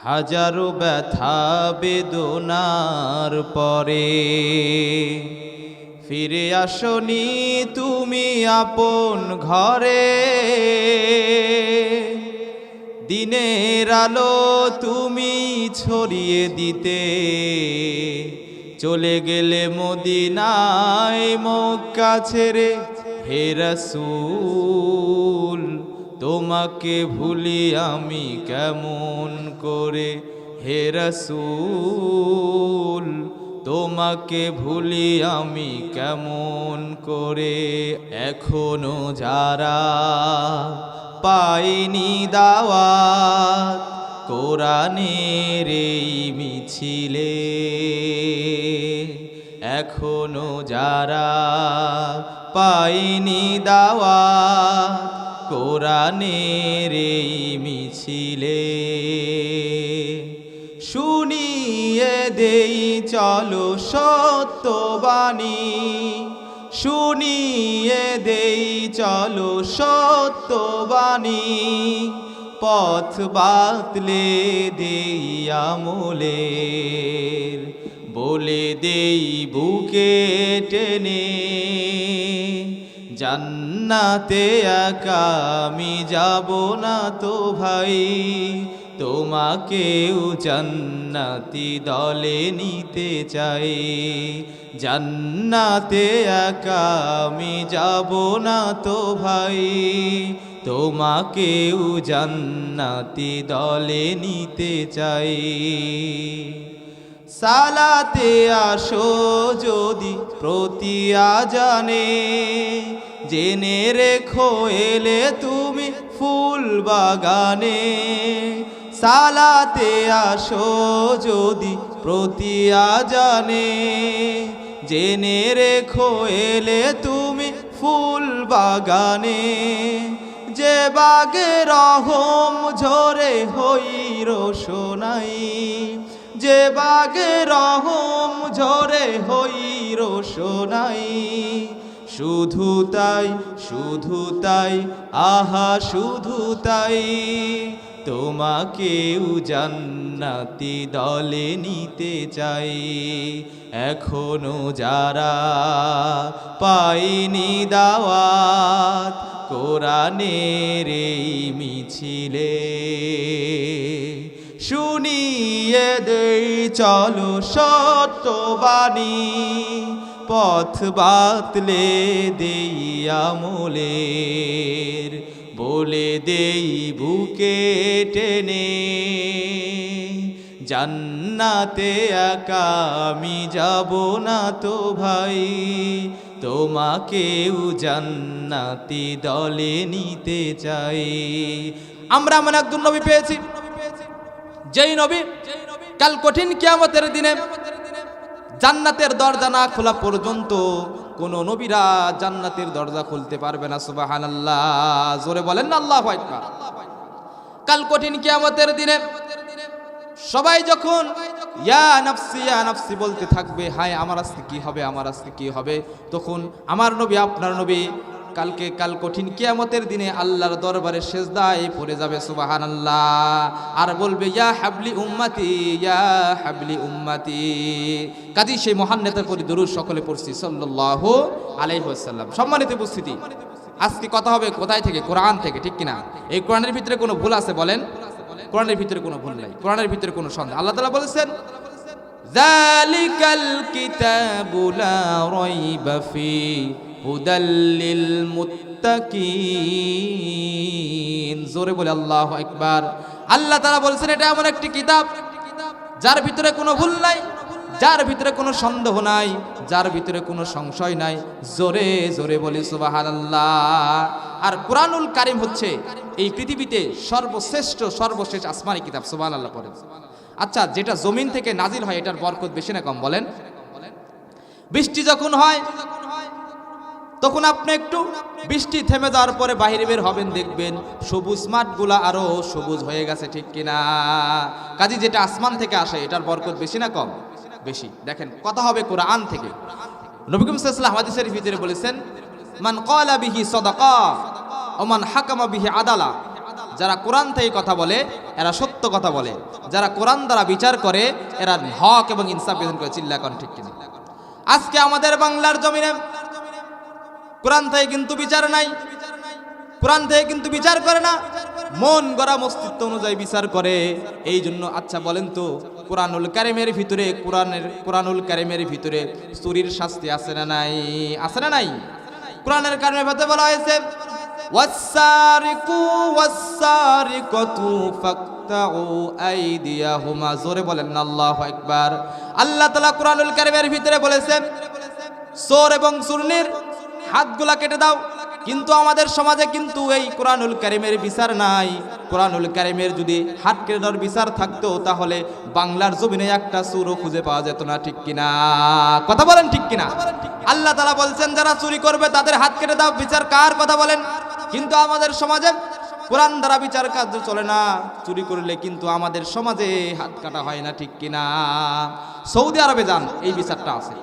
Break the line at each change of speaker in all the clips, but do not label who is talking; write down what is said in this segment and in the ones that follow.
হাজারো ব্যথা বেদনার পরে ফিরে আসনি তুমি আপন ঘরে। দিনের আলো তুমি ছড়িয়ে দিতে চলে গেলে মদিনায় মক্কা ছেড়ে। হে রাসূল তোমাকে ভুলি আমি কেমন করে। হে রাসূল তোমাকে ভুলি আমি কেমন করে। এখনো যারা পাইনি দাওয়াত কোরআনের এই মিছিলে, এখনো যারা পাইনি দাওয়াত কোরআনের এই মিছিলে, শুনিয়ে দেই চলো সত্যবাণী, শুনিয়ে দেই চলো সত্যবাণী। পথ বাতলে দেই আমলের, বলে দেই বুকে টেনে। জান্নাতে একা আমি যাব না তো ভাই, তোমাকেও জান্নাতি দলে নিতে চাই। জান্নাতে একা আমি যাব না তো ভাই, তোমাকেও জান্নাতি দলে নিতে চাই। সালাতে আসো যদি প্রতি আজানে, জেনে রেখো এলে তুমি ফুল বাগানে। সালাতে আসো যদি প্রতি আজানে, জেনে রেখো এলে তুমি ফুল বাগানে। যে বাগে রহম ঝরে হই রোশনাই, যে বাগে রহম ঝরে হই রোশনাই। শুধু তাই, শুধু তাই, আহা শুধু তাই, তোমাকেও জান্নাতি দলে নিতে চাই। এখনো যারা পাইনি দাওয়াত কোরআনের এই মিছিলে, শুনিয়ে দেই চলো সত্যবাণী। পথ বাতলে দেই আমলের, বলে দেই বুকে টেনে। জান্নাতে একা আমি যাব না তো ভাই, তোমাকেও জান্নাতি দলে নিতে চাই। আমরা এমন একজন নবী পেয়েছি, যেই নবী কাল কঠিন কিয়ামতের দিনে জান্নাতের দরজা না খোলা পর্যন্ত কোন নবীরা জান্নাতের দরজা খুলতে পারবে না। সুবহানাল্লাহ, জোরে বলেন না আল্লাহু আকবার। কাল কঠিন কিয়ামতের দিনে সবাই যখন ইয়া নাফসি বলতে থাকবে, হায় আমার আজকে কি হবে, আমার আজকে কি হবে, তখন আমার নবী আপনার নবী কাল কঠিন কিয়ামতের দিনে আল্লাহর দরবারে সেজদায় পড়ে যাবে। সুবহানাল্লাহ, আর বলবে ইয়া হাবলি উম্মতি, ইয়া হাবলি উম্মতি। কাজী সেই মহান নেতার প্রতি দরুদ সকলে পড়ছি সাল্লাল্লাহু আলাইহি ওয়াসাল্লাম। সম্মানিত উপস্থিতি, আজকে কথা হবে কোথায় থেকে? কোরআন থেকে, ঠিক কিনা? এই কোরআনের ভিতরে কোনো ভুল আছে বলেন? কোরআনের ভিতরে কোনো ভুল নাই, কোরআনের ভিতরে কোনো সন্দেহ। আল্লাহ তাআলা বলেছেন যালিকাল কিতাবু লা রাইবা ফি হুদাল লিল মুত্তাকিন। জোরে বলে আল্লাহু আকবার। আল্লাহ তাআলা বলেছেন এটা এমন একটি কিতাব যার ভিতরে কোনো ভুল নাই, যার ভিতরে কোনো সন্দেহ নাই, যার ভিতরে কোনো সংশয় নাই। জোরে জোরে বলি সুবহানাল্লাহ। আর কোরআনুল কারীম হচ্ছে এই পৃথিবীতে সর্বশ্রেষ্ঠ সর্বশেষ আসমানি কিতাব। সুবহানাল্লাহ পড়েন। আচ্ছা, যেটা জমিন থেকে নাজিল হয় এটার বরকত বেশি না কম বলেন? বৃষ্টি যখন হয় তখন আপনি একটু বৃষ্টি থেমে যাওয়ার পরে বাইরে বের হবেন, দেখবেন সবুজ মাঠগুলা আরো সবুজ হয়ে গেছে, ঠিক কিনা? কাজী যেটা আসমান থেকে আসে এটার বরকত বেশি না কম? বেশি। দেখেন, কথা হবে কোরআন থেকে। নবী করিম সাল্লাল্লাহু আলাইহি ওয়াসাল্লাম হাদিসের ভিতরে বলেছেন মান ক্বালা বিহি সাদাকা ওয়া মান হাকামা বিহি আদালা। যারা কোরআন থেকে কথা বলে এরা সত্য কথা বলে, যারা কোরআন দ্বারা বিচার করে এরা হক এবং ইনসাফ বিধান করে। চিল্লা কোন ঠিক কিনা? আজকে আমাদের বাংলার জমিনে কোরআন থেকে কিন্তু বিচার নাই, কোরআন থেকে কিন্তু বিচার করে না, মন গড়া মস্তিষ্ক অনুযায়ী বিচার করে। এই জন্য আচ্ছা বলেন তো, কোরআনুল কারিমের ভিতরে কোরআনুল কারিমের ভিতরে চুরির শাস্তি আছে না নাই? আছে না নাই? কোরআনের কারিমের ভিতরে বলা হয়েছে ওয়াসসারিকু ওয়াসসারিকাতু ফাকতাউ আইদিয়াহুমা। জোরে বলেন না আল্লাহু আকবার। আল্লাহ তাআলা কোরআনুল কারিমের ভিতরে বলেছেন চোর এবং চুরনির হাতগুলা কেটে দাও, কিন্তু আমাদের সমাজে কিন্তু এই কোরআনুল কারিমের বিচার নাই। কোরআনুল কারিমের যদি হাত কেটে দেওয়ার বিচার থাকতো তাহলে বাংলার জমিনে একটা চোরও খুঁজে পাওয়া যেত না। ঠিক কিনা? কথা বলেন ঠিক কিনা? আল্লাহ তাআলা বলছেন যারা চুরি করবে তাদের হাত কেটে দাও, বিচার কার কথা বলেন? কিন্তু আমাদের সমাজে কোরআন দ্বারা বিচার কার্য চলে না, চুরি করলে কিন্তু আমাদের সমাজে হাত কাটা হয় না। ঠিক কিনা? সৌদি আরবে যান, এই বিচারটা আছে।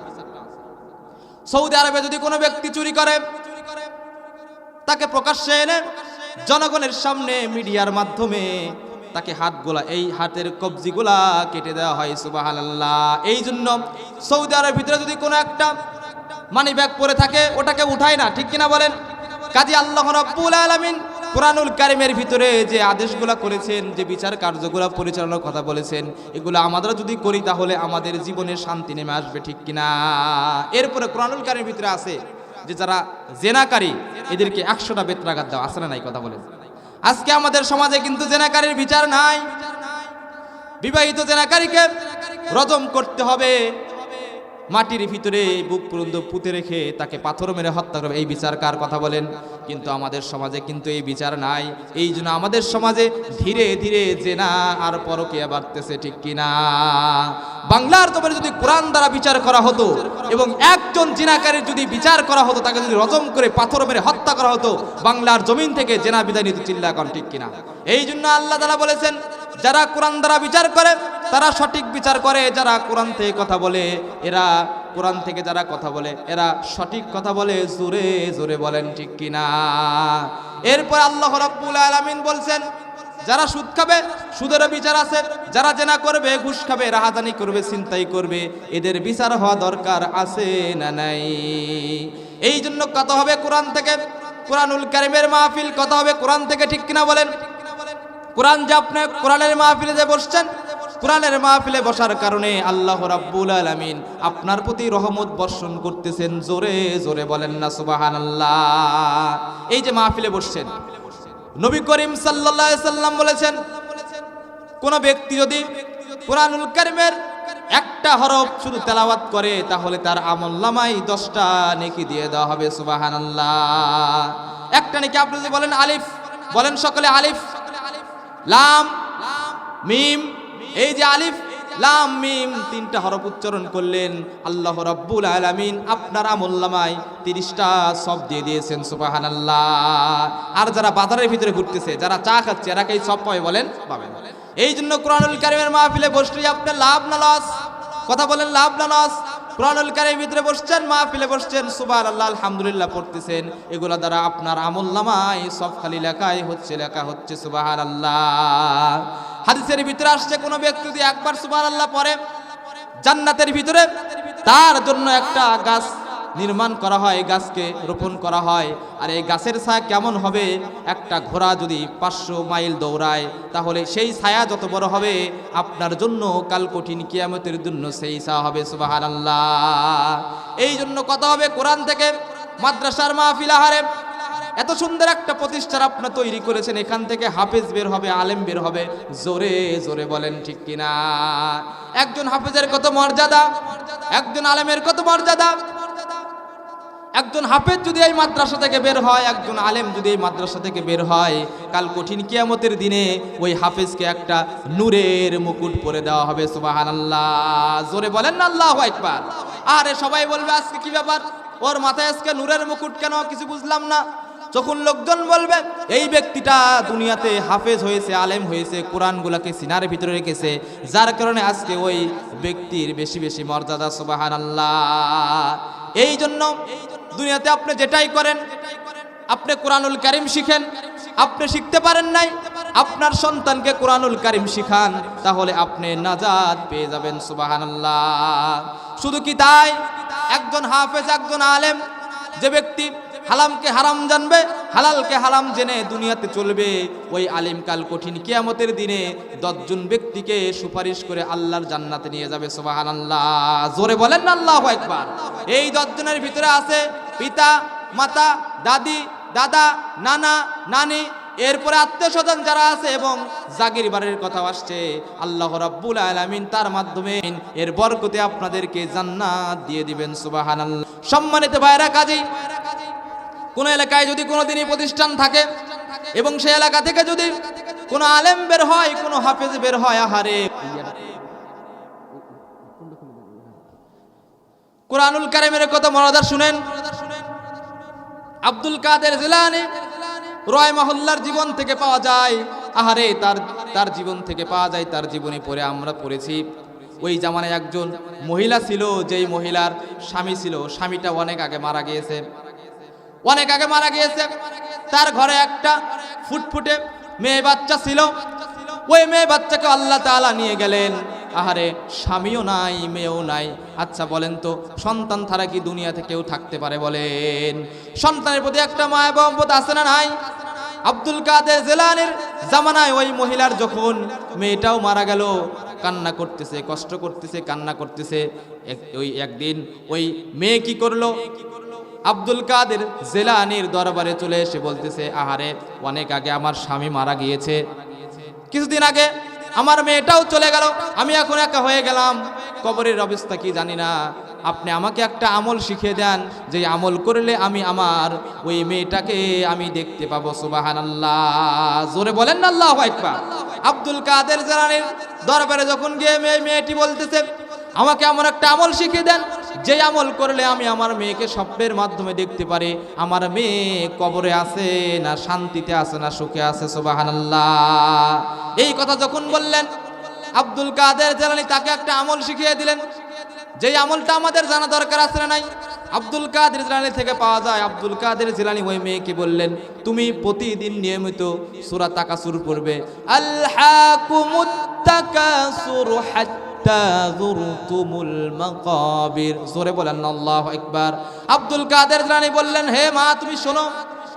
সৌদি আরবে যদি কোনো ব্যক্তি চুরি করে তাকে প্রকাশ্যে এনে জনগণের সামনে মিডিয়ার মাধ্যমে তাকে হাতগুলা, এই হাতের কবজিগুলা কেটে দেওয়া হয়। সুবহানাল্লাহ। এই জন্য সৌদি আরবের ভিতরে যদি কোনো একটা মানি ব্যাগ পরে থাকে ওটাকে উঠায় না। ঠিক কিনা বলেন? কাজী আল্লাহ রাব্বুল আলামিন কোরআনুল কারিমের ভিতরে যে আদেশগুলা করেছেন, যে বিচার কার্যগুলা পরিচালনার কথা বলেছেন, এগুলো আমরা যদি করি তাহলে আমাদের জীবনে শান্তি নেমে আসবে। ঠিক কিনা? এরপরে কোরআনুল কারিমের ভিতরে আছে যে যারা জেনাকারী এদেরকে 100টা বেত্রাঘাত দেওয়া। আছে না নাই? কথা বলেন। আজকে আমাদের সমাজে কিন্তু জেনাকারীর বিচার নাই। বিবাহিত জেনাকারীকে রজম করতে হবে, মাটির ভিতরে বুক পর্যন্ত পুঁতে রেখে তাকে পাথর মেরে হত্যা করবে। এই বিচার কার কথা বলেন? কিন্তু আমাদের সমাজে কিন্তু এই বিচার নাই। এই জন্য আমাদের সমাজে ধীরে ধীরে জেনা আর পরকীয়া বাড়তেছে। ঠিক কিনা? বাংলার জমিনে যদি কোরআন দ্বারা বিচার করা হতো এবং একজন জিনাকারীর যদি বিচার করা হতো, তাকে যদি রজম করে পাথর মেরে হত্যা করা হতো, বাংলার জমিন থেকে জেনা বিদায় নিত। চিল্লা কর ঠিক কিনা? এই জন্য আল্লাহ তাআলা বলেছেন যারা কোরআন দ্বারা বিচার করে তারা সঠিক বিচার করে, যারা কোরআন থেকে কথা বলে এরা কোরআন থেকে যারা কথা বলে এরা সঠিক কথা বলে। জোরে জোরে বলেন ঠিক কিনা? এরপর আল্লাহ রাব্বুল আলামিন বলছেন যারা সুদ খাবে সুদেরও বিচার আছে, যারা জেনা করবে, ঘুষ খাবে, রাহাজানি করবে, ছিনতাই করবে, এদের বিচার হওয়া দরকার আছে না নাই? এই জন্য কথা হবে কোরআন থেকে, কোরআনুল কারিমের মাহফিল কথা হবে কোরআন থেকে। ঠিক কিনা বলেন? কোরআন যে আপনি কোরআনের মাহফিলে যে বসছেন, কোরআনের মাহফিলে বসার কারণে আল্লাহ রাব্বুল আলামিন আপনার প্রতি রহমত বর্ষণ করতেছেন। জোরে জোরে বলেন না সুবহানাল্লাহ। এই যে মাহফিলে বসছেন, নবী করিম সাল্লাল্লাহু আলাইহি সাল্লাম বলেছেন কোন ব্যক্তি যদি কোরআনুল কারিমের একটা হরফ শুধু তেলাওয়াত করে তাহলে তার আমলনামায় 10টা নেকি দিয়ে দেওয়া হবে। সুবহানাল্লাহ। একটা নেকি আপনি যদি বলেন আলিফ, বলেন সকলে আলিফ লাম মিম। এই যে আলিফ লাম মিম 3টা হরফ উচ্চারণ করলেন, আল্লাহ রাব্বুল আলামিন আপনার আমলনামায় 30টা সব দিয়ে দিয়েছেন। সুবহানাল্লাহ। আর যারা বাজারের ভিতরে ঘুরতেছে, যারা চা খাচ্ছে, এরা কি সব পাবে? বলেন পাবেন। এই জন্য কোরআনুল কারিমের মাহফিলে বসলে আপনার লাভ না লস? কথা বলেন, লাভ না লস? কোরআনুল কারিমের ভিতরে বসছেন, মাহফিলে বসছেন, সুবহানাল্লাহ আলহামদুলিল্লাহ পড়তেছেন, এগুলা দ্বারা আপনার আমলনামায় সব খালি লেখা হচ্ছে। সুবহানাল্লাহ। হাদিসের ভিতরে আসছে কোন ব্যক্তি যদি একবার সুবহানাল্লাহ পড়ে জান্নাতের ভিতরে তার জন্য একটা গাছ নির্মাণ করা হয়, গাছকে রোপণ করা হয়। আর এই গাছের ছায়া কেমন হবে? একটা ঘোড়া যদি 500 মাইল দৌড়ায় তাহলে সেই ছায়া যত বড় হবে আপনার জন্য কাল কঠিন কিয়ামতের জন্য সেই ছায়া হবে। সুবহানাল্লাহ। এই জন্য কথা হবে কোরআন থেকে। মাদ্রাসার মাহফিল আহারে এত সুন্দর একটা প্রতিষ্ঠান আপনারা তৈরি করেছেন, এখান থেকে হাফেজ বের হবে, আলেম বের হবে। জোরে জোরে বলেন ঠিক কিনা? একজন হাফেজের কত মর্যাদা, একজন আলেমের কত মর্যাদা। একজন হাফেজ যদি এই মাদ্রাসা থেকে বের হয়, একজন আলেম যদি এই মাদ্রাসা থেকে বের হয়, কাল কঠিন কিয়ামতের দিনে ওই হাফেজকে একটা নূরের মুকুট পরে দেওয়া হবে। সুবহানাল্লাহ। জোরে বলেন না আল্লাহু আকবার। আরে সবাই বলবে আজকে কি ব্যাপার, ওর মাথায় আজকে নূরের মুকুট কেন? কিছু বুঝলাম না। যখন লোকজন বলবে এই ব্যক্তিটা দুনিয়াতে হাফেজ হয়েছে, আলেম হয়েছে, কোরআনগুলোকে সিনার ভিতরে রেখেছে, যার কারণে আজকে ওই ব্যক্তির বেশি বেশি মর্যাদা। সুবহানাল্লাহ। এই জন্য দুনিয়াতে আপনি যেটাই করেন, আপনি কোরআনুল কারীম শিখেন, আপনি শিখতে পারেন নাই, আপনার সন্তানকে কোরআনুল কারীম শিখান, তাহলে আপনি নাজাত পেয়ে যাবেন। সুবহানাল্লাহ। শুধু কি তাই, একজন হাফেজ, একজন আলেম, যে ব্যক্তি হারামকে হারাম জানবে, হালালকে হারাম জেনে দুনিয়াতে চলবে, ওই আলিম কাল কঠিন কিয়ামতের দিনে 10 জন ব্যক্তিকে সুপারিশ করে আল্লাহর জান্নাতে নিয়ে যাবে। সুবহানাল্লাহ। জোরে বলেন না আল্লাহু আকবার। এই 10 জনের ভিতরে আছে পিতা, মাতা, দাদি, দাদা, নানা, নানি, এরপরে আত্মীয় স্বজন যারা আছে এবং জাগির বাড়ির কথা আসছে। আল্লাহ রাব্বুল আলামিন তার মাধ্যমে এর বরকতে আপনাদেরকে জান্নাত দিয়ে দিবেন। সুবহানাল্লাহ। সম্মানিত ভাইরা, কাজী কোন এলাকায় যদি কোনো দিনই প্রতিষ্ঠান থাকে এবং সেই এলাকা থেকে যদি কোনো আলেম বের হয়, কোনো হাফেজ বের হয়, আহারে কুরআনুল কারীমের কত মর্যাদা শুনেন। আব্দুল কাদের জিলানী রয় মহল্লার জীবন থেকে পাওয়া যায়, আহারে তার জীবন থেকে পাওয়া যায়, তার জীবনী পড়ে আমরা পড়েছি। ওই জামানায় একজন মহিলা ছিল, যেই মহিলার স্বামী ছিল, স্বামীটা অনেক আগে মারা গিয়েছে, অনেক আগে মারা গিয়েছে। তার ঘরে একটা ফুটফুটে মেয়ে বাচ্চা ছিল। ওই মেয়ে বাচ্চাকে আল্লাহ তাআলা নিয়ে গেলেন। আহারে স্বামীও নাই, মেয়েও নাই। আচ্ছা বলেন তো, সন্তান ছাড়া কি দুনিয়াতে কেউ থাকতে পারে? বলেন। সন্তানের প্রতি একটা মায়া মহব্বত আছে না নাই? আব্দুল কাদের জিলানীর জামানায় ওই মহিলার যখন মেয়েটাও মারা গেল, কান্না করতেছে, কষ্ট করতেছে, কান্না করতেছে। ওই একদিন ওই মেয়ে কি করলো? আব্দুল কাদের জিলানীর দরবারে চলে এসে বলতেছে, আহারে অনেক আগে আমার স্বামী মারা গিয়েছে, কিছুদিন আগে আমার মেয়েটাও চলে গেল, আমি এখন একা হয়ে গেলাম, কবরের অবস্থা কি জানি না। আপনি আমাকে একটা আমল শিখিয়ে দেন, যে আমল করলে আমি আমার ওই মেয়েটাকে আমি দেখতে পাবো। সুবহানাল্লাহ। জোরে বলেন না আল্লাহু আকবার। আব্দুল কাদের জিলানীর দরবারে যখন গিয়ে মেয়েটি বলতেছে, আমাকে এমন একটা আমল শিখিয়ে দেন, যে আমল করলে আমি আমার মেয়েকে স্বপ্নের মাধ্যমে দেখতে পারি, আমার মেয়ে কবরে আছে না শান্তিতে আছে না সুখে আছে। সুবহানাল্লাহ। এই কথা যখন বললেন, আব্দুল কাদের জিলানী তাকে একটা আমল শিখিয়ে দিলেন, যেই আমলটা আমাদের জানা দরকার আছে না নাই? আব্দুল কাদের জিলানী থেকে পাওয়া যায়। আব্দুল কাদের জিলানী ওই মেয়েকে বললেন, তুমি প্রতিদিন নিয়মিত সূরা তাকাসুর পড়বে। আলহাকুমুত তাকাসুর হাত্তা যুরতুমুল মাকাবির। জোরে বলেন আল্লাহু আকবার। আব্দুল কাদের জিলানী বললেন, হে মা, তুমি শোনো,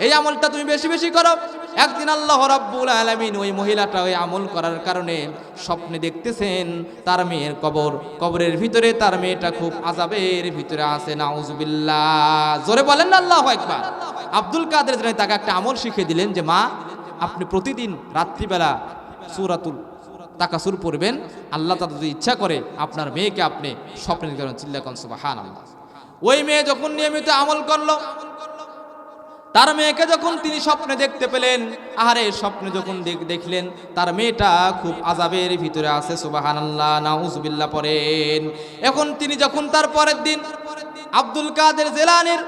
এই আমলটা তুমি বেশি বেশি করো। একদিন আল্লাহ রাব্বুল আলামিন ওই মহিলাটা ওই আমল করার কারণে স্বপ্নে দেখতেছেন তার মেয়ের কবরের ভিতরে তার মেয়েটা খুব আযাবের ভিতরে আছে। নাউযুবিল্লাহ। জোরে বলেন না আল্লাহু আকবার। আব্দুল কাদের জিলানী তাকে একটা আমল শিখিয়ে দিলেন, যে মা, আপনি প্রতিদিন রাত্রিবেলা সূরাতুল তাকাসুর পড়বেন। আল্লাহ তাআলা যদি ইচ্ছা করে আপনার মেয়েকে আপনি স্বপ্নে দেখবেন। চিল্লা কোন সুবহানাল্লাহ। ওই মেয়ে যখন নিয়মিত আমল করলো, তার মেয়েকে যখন তিনি স্বপ্নে দেখতে পেলেন, আহারে স্বপ্নে যখন দেখলেন তার মেয়েটা খুব আযাবের ভিতরে আছে। সুবহানাল্লাহ, নাউযুবিল্লাহ পড়েন। এখন তিনি যখন তার পরের দিন আব্দুল কাদের জিলানীর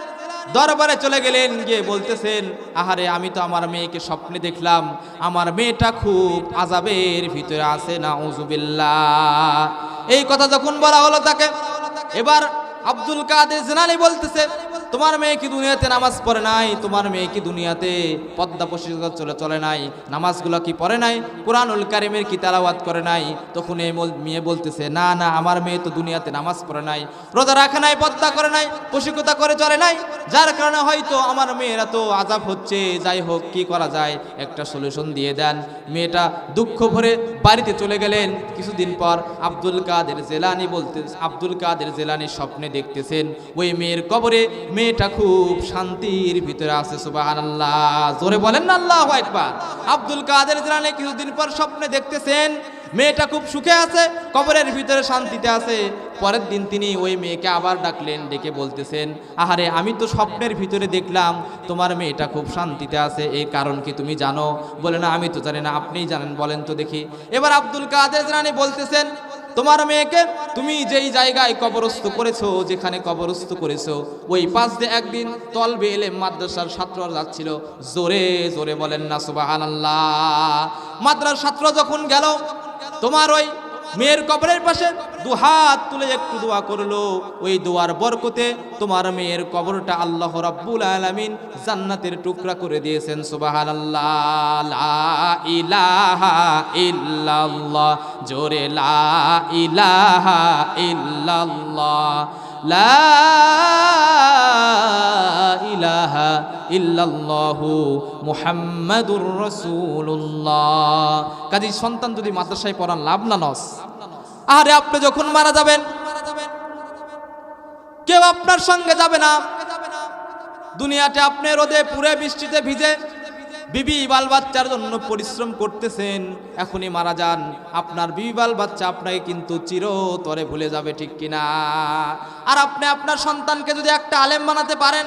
দরবারে চলে গেলেন, গিয়ে বলতেছেন, আহারে আমি তো আমার মেয়েকে স্বপ্নে দেখলাম, আমার মেয়েটা খুব আযাবের ভিতরে আছে। নাউযুবিল্লাহ। এই কথা যখন বলা হলো তাকে, এবার আব্দুল কাদের জিলানী বলতেছে, তোমার মেয়ে কি দুনিয়াতে নামাজ পড়ে নাই? তোমার মেয়ে কি দুনিয়াতে পর্দা পরিষ্কার চলে নাই? নামাজগুলো কি পড়ে নাই? কুরআনুল কারীমের কি তেলাওয়াত করে নাই? তখন এই মেয়ে বলতেছে, না না, আমার মেয়ে তো দুনিয়াতে নামাজ পড়ে নাই, রোজা রাখে নাই, পর্দা করে নাই, পরিশুদ্ধতা করে চলে নাই, যার কারণে হয়তো আমার মেয়ের এত আযাব হচ্ছে। যাই হোক, কি করা যায়, একটা সলিউশন দিয়ে দেন। মেয়েটা দুঃখ ভরে বাড়িতে চলে গেলেন। কিছুদিন পর আব্দুল কাদের জিলানী স্বপ্নে দেখতেছেন ওই মেয়ের কবরে মেয়েটা খুব শান্তির ভিতরে আছে। সুবহানাল্লাহ। জোরে বলেন না আল্লাহু আকবার। আব্দুল কাদের জিলানী কিছুদিন পর স্বপ্নে দেখতেছেন মেয়েটা খুব সুখে আছে, কবরের ভিতরে শান্তিতে আছে। পরের দিন তিনি ওই মেয়েকে আবার ডাকলেন, ডেকে বলতেছেন, আহারে আমি তো স্বপ্নের ভিতরে দেখলাম তোমার মেয়েটা খুব শান্তিতে আছে, এই কারণ কি তুমি জানো? বলে, না আমি তো জানি না, আপনিই জানেন, বলেন তো দেখি। এবার আব্দুল কাদের জিলানী বলতেছেন, তোমার মেয়েকে তুমি যেই জায়গায় কবরস্থ করেছো, যেখানে কবরস্থ করেছো, ওই পাশ দিয়ে একদিন তলবে ইলম মাদ্রাসার ছাত্ররা যাচ্ছিল। জোরে জোরে বলেন না সুবহানাল্লাহ। মাদ্রাসার ছাত্র যখন গেল, তোমার ওই মেয়ের কবরের পাশে দুহাত তুলে একটু দোয়া করলো, ওই দোয়ার বরকতে তোমার মেয়ের কবরটা আল্লাহ রাব্বুল আলামিন জান্নাতের টুকরা করে দিয়েছেন। সুবহানাল্লাহ, লা ইলাহা ইল্লাল্লাহ, জোরে লা ইলাহা ইল্লাল্লাহ, লা ইলাহা ইল্লাল্লাহু মুহাম্মাদুর রাসূলুল্লাহ। কাজী সন্তান যদি মাদ্রাসায় পড়ান লাভ না লস? আরে আপনি যখন মারা যাবেন কেউ আপনার সঙ্গে যাবে না। দুনিয়াতে আপনি রোদে পুড়ে বৃষ্টিতে ভিজে বিবি বাল বাচ্চার জন্য পরিশ্রম করতেছেন, এখনই মারা যান, আপনার বিবি বাল বাচ্চা আপনাকে কিন্তু চিরতরে ভুলে যাবে, ঠিক কিনা? আর আপনি আপনার সন্তানকে যদি একটা আলেম বানাতে পারেন,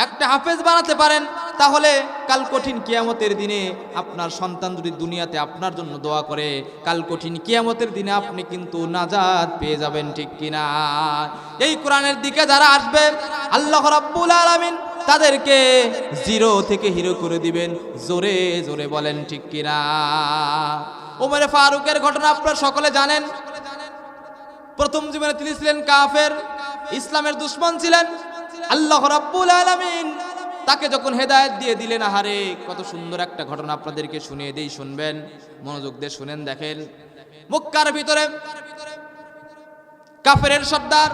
একটা হাফেজ বানাতে পারেন, তাহলে কাল কঠিন কিয়ামতের দিনে আপনার সন্তান যদি দুনিয়াতে আপনার জন্য দোয়া করে, কাল কঠিন কিয়ামতের দিনে আপনি কিন্তু নাজাত পেয়ে যাবেন, ঠিক কিনা? এই কোরআনের দিকে যারা আসবে আল্লাহ রাব্বুল আলামিন তাদেরকে জিরো থেকে হিরো করে দিবেন। জোরে জোরে বলেন ঠিক কিনা? ওমরে ফারুকের ঘটনা আপনারা সকলে জানেন। প্রথম জীবনে তিনি ছিলেন কাফের, ইসলামের দুশমন ছিলেন। আল্লাহ রাব্বুল আলামিন তাকে যখন হেদায়েত দিয়ে দিলেন, আহারে কত সুন্দর একটা ঘটনা আপনাদেরকে শুনিয়ে দেই, শুনবেন, মনোযোগ দিয়ে শুনেন। দেখেন, মক্কার ভিতরে কাফেরের সর্দার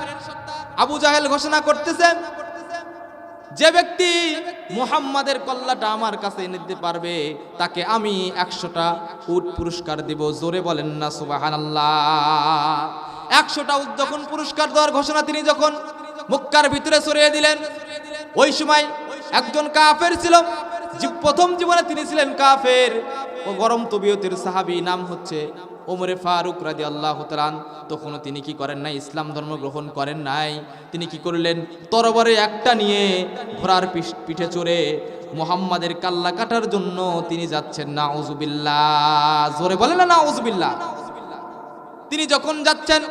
আবু জাহেল ঘোষণা করতেছেন, যে ব্যক্তি মুহাম্মাদের কল্লাটা আমার কাছে এনে দিতে পারবে তাকে আমি 100টা উট পুরস্কার দিব। জোরে বলেন না সুবহানাল্লাহ। 100টা উট যখন পুরস্কার দেওয়ার ঘোষণা তিনি যখন মক্কার ভিতরে ছড়িয়ে দিলেন, ওই সময় একজন কাফের ছিল, প্রথম জীবনে তিনি ছিলেন কাফের, ও গরম তবিয়তের সাহাবী, নাম হচ্ছে ওমরে ফারুক রাদিয়াল্লাহু তাআলা। তখনও তিনি কি করেন নাই? ইসলাম ধর্ম গ্রহণ করেন নাই। তিনি কি করলেন? তরবারে একটা নিয়ে ঘোড়ার পিঠে চড়ে মুহাম্মাদের কাল্লা কাটার জন্য তিনি যাচ্ছেন। নাউজুবিল্লাহ, জোরে বলেন না নাউজুবিল্লাহ। তিনি যখন যাচ্ছেন,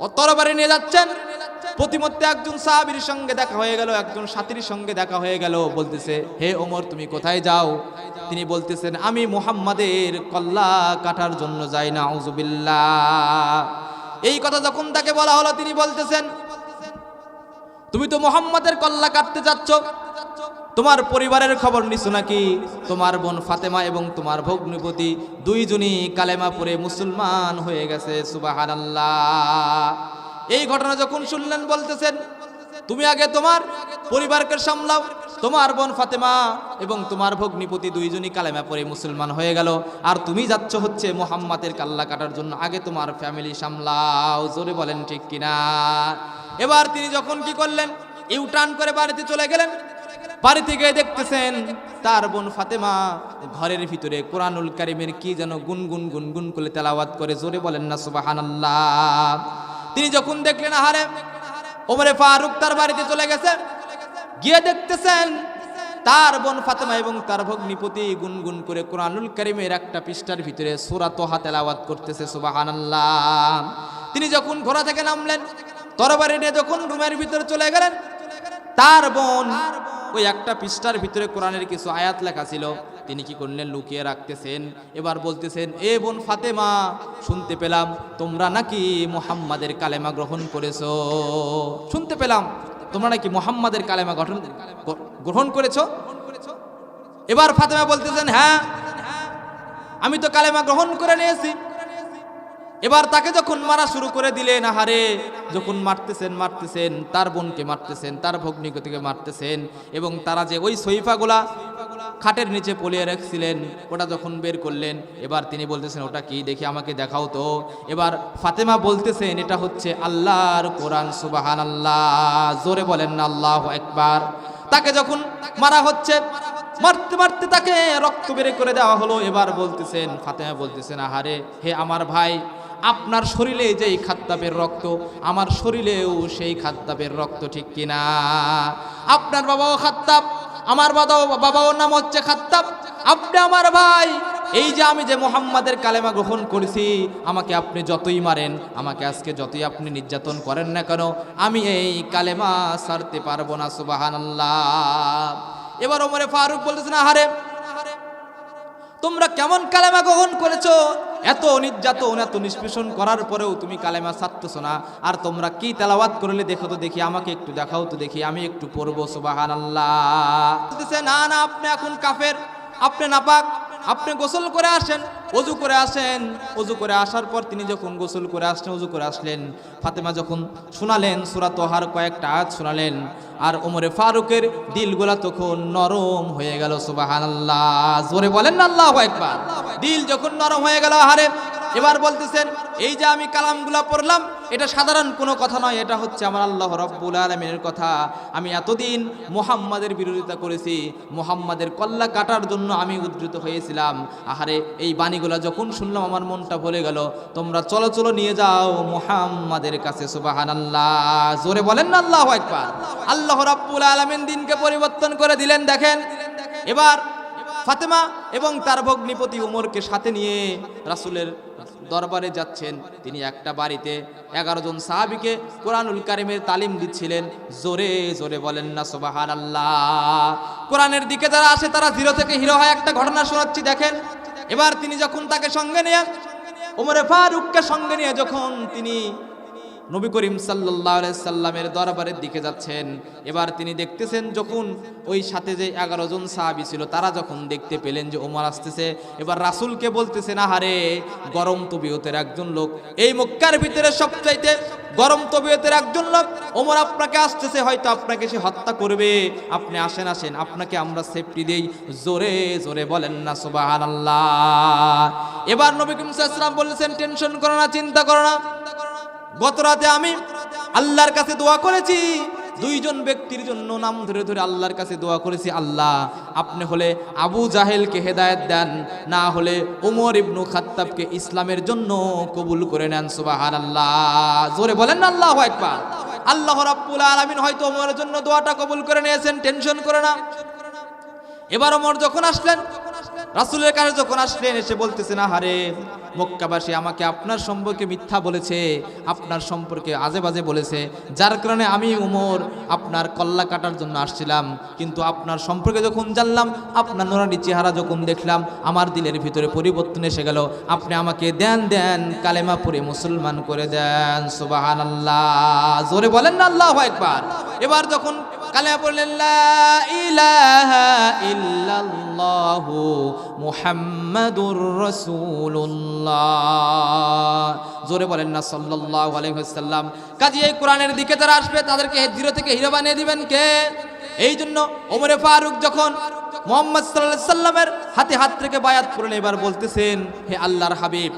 ও তরবারি নিয়ে যাচ্ছেন, প্রতিমধ্যে একজন সাহাবীর সঙ্গে দেখা হয়ে গেল, একজন সাথীর সঙ্গে দেখা হয়ে গেল। বলতেছে, হে ওমর তুমি কোথায় যাও? তিনি বলতেছেন, আমি মুহাম্মাদের কল্লা কাটার জন্য যাই। নাউজুবিল্লাহ। এই কথা যখন তাকে বলা হলো, তিনি বলতেছেন, তুমি তো মুহাম্মাদের কল্লা কাটতে যাচ্ছ, তোমার পরিবারের খবর নিছো নাকি? তোমার বোন ফাতেমা এবং তোমার ভগ্নিপতি দুইজনই কালেমা পড়ে মুসলমান হয়ে গেছে। সুবহানাল্লাহ। এই ঘটনা যখন শুনলেন, বলতেছেন, তুমি আগে তোমার পরিবারকে সামলাও, তোমার বোন ফাতেমা এবং তোমার ভগ্নিপতি দুইজনই কালেমা পড়ে মুসলমান হয়ে গেল, আর তুমি যাচ্ছ হচ্ছে মুহাম্মাদের কাল্লা কাটার জন্য, আগে তোমার ফ্যামিলি সামলাও। জোরে বলেন ঠিক কিনা? এবার তিনি যখন কি করলেন, ইউটার্ন করে বাড়িতে চলে গেলেন। বাড়ি থেকে দেখতেছেন তার বোন ফাতেমা ঘরের ভিতরে কোরআনুল কারীমের কি যেন গুনগুন গুনগুন করে তেলাওয়াত করে। জোরে বলেন না সুবহানাল্লাহ। তিনি যখন দেখলেন, আহারে ওমরে ফারুক তার বাড়িতে চলে গেছে, গিয়ে দেখতেছেন তার বোন ফাতেমা এবং তার ভগ্নিপতি গুনগুন করে কোরআনুল কারীমের একটা পৃষ্ঠার ভিতরে সূরা তোহা তেলাওয়াত করতেছে। সুবহানাল্লাহ। তিনি যখন ঘোড়া থেকে নামলেন, তরবারি নিয়ে যখন রুমের ভিতরে চলে গেলেন, তার বোন ওই একটা পৃষ্ঠার ভিতরে কোরআনের কিছু আয়াত লেখা ছিল, তিনি কি করলেন? লুকিয়ে রাখতেছেন। এবার বলতেছেন, এ বোন ফাতেমা, শুনতে পেলাম তোমরা নাকি মুহাম্মাদের কালেমা গ্রহণ করেছো। শুনতে পেলাম তোমরা নাকি মুহাম্মাদের কালেমা গ্রহণ করেছো। এবার ফাতেমা বলতেছেন, হ্যাঁ আমি তো কালেমা গ্রহণ করে নিয়েছি। এবার তাকে যখন মারা শুরু করে দিলেন, আহারে যখন মারতেছেন তার বোনকে মারতেছেন, তার ভগ্নিপতিকে মারতেছেন, এবং তারা যে ওই সহিফাগুলা খাটের নিচে পলিয়ে রাখছিলেন ওটা যখন বের করলেন, এবার তিনি বলতেছেন, ওটা কি দেখি, আমাকে দেখাও তো। এবার ফাতেমা বলতেছেন, এটা হচ্ছে আল্লাহর কোরআন। সুবহানাল্লাহ। জোরে বলেন না আল্লাহু আকবার। তাকে যখন মারা হচ্ছে, মারতে মারতে তাকে রক্ত বের করে দেওয়া হলো। এবার বলতেছেন, ফাতেমা বলতেছেন, আহারে হে আমার ভাই, আপনার শরীরে যেই খাত্তাবের রক্ত, আমার শরীরেও সেই খাত্তাবের রক্ত, ঠিক কিনা? আপনার বাবাও খাত্তাব, আমার বাবাও নাম হচ্ছে খাত্তাব, আপনি আমার ভাই। এই যে আমি যে মুহাম্মাদের কালেমা গ্রহণ করেছি, আমাকে আপনি যতই মারেন, আমাকে আজকে যতই আপনি নির্যাতন করেন না কেন, আমি এই কালেমা ছাড়তে পারবো না। সুবহানাল্লাহ। এবার ওমরে ফারুক বলতেছেন, আহারে তোমরা কেমন কালেমা গ্রহণ করেছো? এত নির্যাতন এত নিষ্পেষণ করার পরেও তুমি কালেমা ছাড়তেছো না, আর তোমরা কি তেলাওয়াত করলে দেখো তো দেখি, আমাকে একটু দেখাও তো দেখি, আমি একটু পড়বো। সুবহানাল্লাহ। বলতেছে না না, আপনি এখন কাফের, আপনি নাপাক, আপনি গোসল করে আসেন, ওযু করে আসেন। ওযু করে আসার পর তিনি যখন গোসল করে আসলেন, ওযু করে আসলেন, ফাতেমা যখন শোনালেন সূরা তোহার কয়েকটা আয়াত শোনালেন, আর ওমরে ফারুকের দিলগুলা তখন নরম হয়ে গেল। সুবহানাল্লাহ, জোরে বলেন না আল্লাহু আকবার। দিল যখন নরম হয়ে গেল, আরে এবার বলতেছেন এই যে আমি কালামগুলা পড়লাম, এটা সাধারণ কোনো কথা নয়, এটা হচ্ছে আমার আল্লাহ রাব্বুল আলামিনের কথা। আমি এতদিন মুহাম্মাদের বিরোধিতা করেছি, মুহাম্মাদের কল্লা কাটার জন্য আমি উদ্ধৃত হয়েছিলাম। আহারে এই বাণীগুলা যখন শুনলাম আমার মনটা ভরে গেল। তোমরা চলো চলো নিয়ে যাও মুহাম্মাদের কাছে। সুবহানাল্লাহ, জোরে বলেন না আল্লাহু আকবার। আল্লাহ রাব্বুল আলামিন দিনকে পরিবর্তন করে দিলেন। দেখেন এবার ফাতেমা এবং তার ভগ্নিপতি উমরকে সাথে নিয়ে রাসূলের দরবারে যাচ্ছেন। তিনি একটা বাড়িতে 11 জন সাহাবীকে কোরআনুল কারীমের তালিম দিচ্ছিলেন। জোরে জোরে বলেন না সুবহানাল্লাহ। কোরআনের দিকে যারা আসে তারা জিরো থেকে হিরো হয়, একটা ঘটনা শোনাচ্ছি দেখেন। এবার তিনি যখন তাকে সঙ্গে নিয়ে, ওমরে ফারুককে সঙ্গে নিয়ে যখন তিনি নবী করিম সাল্লাল্লাহু আলাইহি সাল্লামের দরবারের দিকে যাচ্ছেন, এবার তিনি দেখতেছেন যখন ওই সাথে যে 11 জন সাহাবী ছিল তারা যখন দেখতে পেলেন যে ওমর আসতেছে, এবার রাসূলকে বলতেছেন আহারে গরম তবিয়তের একজন লোক, এই মক্কার ভিতরে সবচাইতে গরম তবিয়তের একজন লোক ওমর আপনাকে আসতেছে, হয়তো আপনাকে সে হত্যা করবে, আপনি আসেন আসেন, আপনাকে আমরা সেফটি দেই। জোরে জোরে বলেন না সুবহানাল্লাহ। এবার নবী করিম সাল্লাল্লাহু আলাইহি সাল্লাম বলেছেন টেনশন করো না, চিন্তা করো না, গত রাতে আমি আল্লাহর কাছে দোয়া করেছি, 2 জন ব্যক্তির জন্য নাম ধরে ধরে আল্লাহর কাছে দোয়া করেছি, আল্লাহ আপনি হলে আবু জাহেলকে হেদায়েত দেন, না হলে ওমর ইবনু খাত্তাবকে ইসলামের জন্য কবুল করে নেন। সুবহানাল্লাহ, জোরে বলেন না আল্লাহু আকবার। আল্লাহ রাব্বুল আলামিন হয়তো ওমরের জন্য দোয়াটা কবুল করে নিয়েছেন, টেনশন করে না। এবার ওমর যখন আসলেন, রাসূলের কাছে যখন আসলেন, এসে বলতেছেন আহারে মক্কাবাসী আমাকে আপনার সম্পর্কে মিথ্যা বলেছে, আপনার সম্পর্কে আজে বাজে বলেছে, যার কারণে আমি ওমর আপনার কল্লা কাটার জন্য আসছিলাম, কিন্তু আপনার সম্পর্কে যখন জানলাম, আপনার নুরানি চেহারা যখন দেখলাম, আমার দিলের ভিতরে পরিবর্তন এসে গেল। আপনি আমাকে দেন দেন কালেমা পড়ে মুসলমান করে দেন। সুবহানাল্লাহ, জোরে বলেন না আল্লাহু আকবার। এবার যখন কালেমা পড়লেন লা ইলাহা ইল্লাল্লাহু মুহাম্মাদুর রাসূলুল্লাহ, জোরে বলেন না সাল্লাল্লাহু আলাইহি ওয়াসাল্লাম। কাজী এই কোরআনের দিকে যারা আসবে তাদেরকে জিরো থেকে হিরো বানিয়ে দিবেন কে? এই জন্য ওমরে ফারুক যখন মুহাম্মদ সাল্লাল্লাহু আলাইহি সাল্লামের হাতে হাত রেখে বায়াত করলেন, এবার বলতেছেন হে আল্লাহর হাবিব,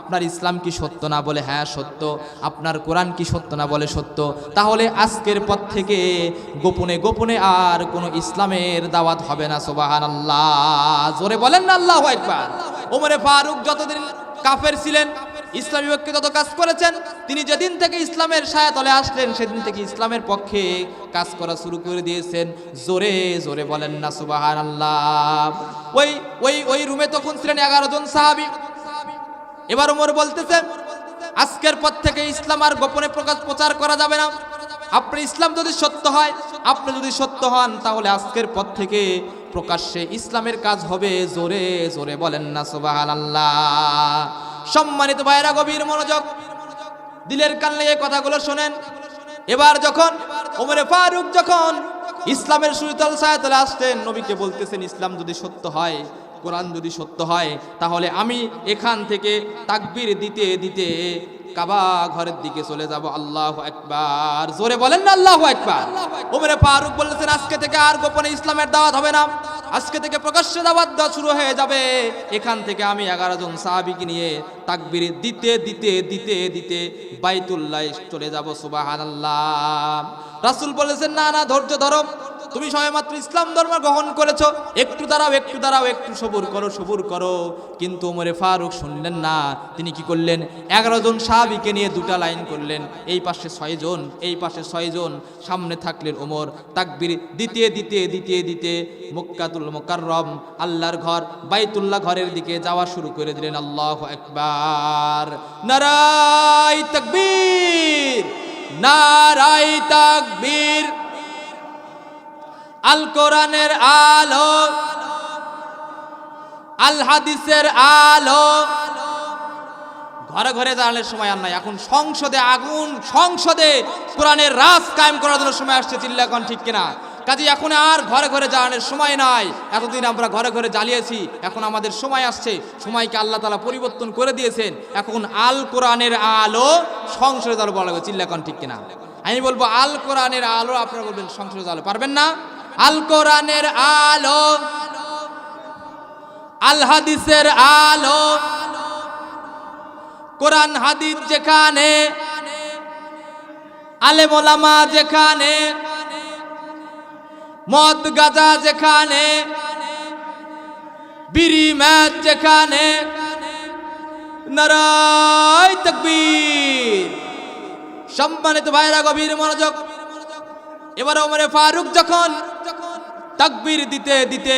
আপনার ইসলাম কি সত্য না? বলে হ্যাঁ সত্য। আপনার কোরআন কি সত্য না? বলে সত্য। তাহলে আজকের পর থেকে গোপনে গোপনে আর কোনো ইসলামের দাওয়াত হবে না। সুবহানাল্লাহ, জোরে বলেন না আল্লাহু আকবার। ওমরে ফারুক যতদিন কাফের ছিলেন, ইসলামী পক্ষে যত কাজ করেছেন, তিনি যেদিন থেকে ইসলামের ছায়াতলে আসলেন সেদিন থেকে ইসলামের পক্ষে কাজ করা শুরু করে দিয়েছেন। জোরে জোরে বলেন না সুবহানাল্লাহ। ওই রুমে তখন ছিলেন 11 জন সাহাবী। এবার ওমর বলতেছেন আজকের পর থেকে ইসলাম আর গোপনে প্রচার করা যাবে না। আপনি ইসলাম যদি সত্য হয়, আপনি যদি সত্য হন, তাহলে আজকের পর থেকে প্রকাশ্যে ইসলামের কাজ হবে। জোরে জোরে বলেন না সুবহানাল্লাহ। সম্মানিত ভাইরা, গভীর মনোযোগ, দিলের কান লাগিয়ে কথাগুলো শোনেন। এবার যখন ওমরে ফারুক যখন ইসলামের সুতল ছায়াতলে আসতেন, নবীকে বলতেছেন ইসলাম যদি সত্য হয়, কোরআন যদি সত্য হয়, তাহলে আমি এখান থেকে তাকবীর দিতে দিতে কাবা ঘরের দিকে চলে যাব। আল্লাহু আকবার, জোরে বলেন না আল্লাহু আকবার। ওমরে ফারুক বলতেছেন আজকে থেকে আর গোপনে ইসলামের দাওয়াত হবে না, আজকে থেকে প্রকাশ্যে দাওয়াত দেওয়া শুরু হয়ে যাবে। এখান থেকে আমি 11 জন সাহাবীকে নিয়ে তাকবীর দিতে দিতে দিতে দিতে বাইতুল্লাহ চলে যাব। সুবহানাল্লাহ। রাসূল বলেছেন না না, ধৈর্য ধরো, তুমি সবেমাত্র ইসলাম ধর্ম গ্রহণ করেছো, একটু দাঁড়াও একটু দাঁড়াও, একটু সবুর করো সবুর করো। কিন্তু ওমরে ফারুক শুনলেন না। তিনি কি করলেন? 11 জন সাহাবীকে নিয়ে 2টা লাইন করলেন, এই পাশে 6 জন, এই পাশে 6 জন, সামনে থাকলেন ওমর। তাকবীর দিতে দিতে দিতে দিতে মক্কাতুল মুকাররম আল্লাহর ঘর বাইতুল্লাহ ঘরের দিকে যাওয়া শুরু করে দিলেন। আল্লাহু আকবার, নারায়ে তাকবীর, নারায়ে তাকবীর। আল কোরআনের আলো, আল হাদিসের আলো। ঘরে ঘরে দাঁড়ানোর সময় আর নাই, এখন সংসদে আগুন, সংসদে কোরআনের রাজ কায়েম করার জন্য সময় আসছে। চিল্লা এখন ঠিক কিনা? কাজে এখন আর ঘরে ঘরে জ্বালানোর সময় নাই। এতদিন আমরা ঘরে ঘরে জ্বালিয়েছি, এখন আমাদের সময় আসছে, সময়কে আল্লাহ তাআলা পরিবর্তন করে দিয়েছেন। এখন আল কোরআনের আলো সংসদে আলো বলা হবে। চিল্লা এখন ঠিক কিনা? আমি বলবো আল কোরআনের আলো, আপনারা বলবেন সংসদে আলো, পারবেন না? আল কোরআনের আলো, আল হাদিসের আলো। কোরআন হাদিস যেখানে, আলেম ওলামা যেখানে, মদ গাঁজা যেখানে, বিড়ি ম্যাচ যেখানে, নারায়ে তাকবীর। সম্মানিত ভাইরা গভীর মনোযোগ। এবার ওমরে ফারুক যখন তাকবীর দিতে দিতে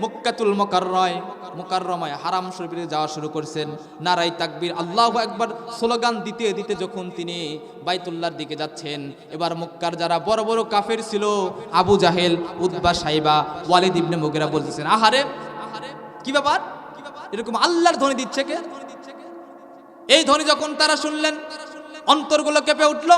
মক্কাতুল মুকাররমায় হারাম শরীফে যাওয়া শুরু করছেন, নারায়ে তাকবীর আল্লাহু আকবার স্লোগান দিতে দিতে যখন তিনি বাইতুল্লাহর দিকে যাচ্ছেন, এবার মক্কার যারা বড় বড় কাফের ছিল, আবু জাহেল, উতবা, সাইবা, ওয়ালিদ ইবনে মুগিরা বলতেছেন, আহারে কি ব্যাপার, এরকম আল্লাহর ধ্বনি দিচ্ছে কে? এই ধ্বনি যখন তারা শুনলেন, অন্তরগুলো কেঁপে উঠলো।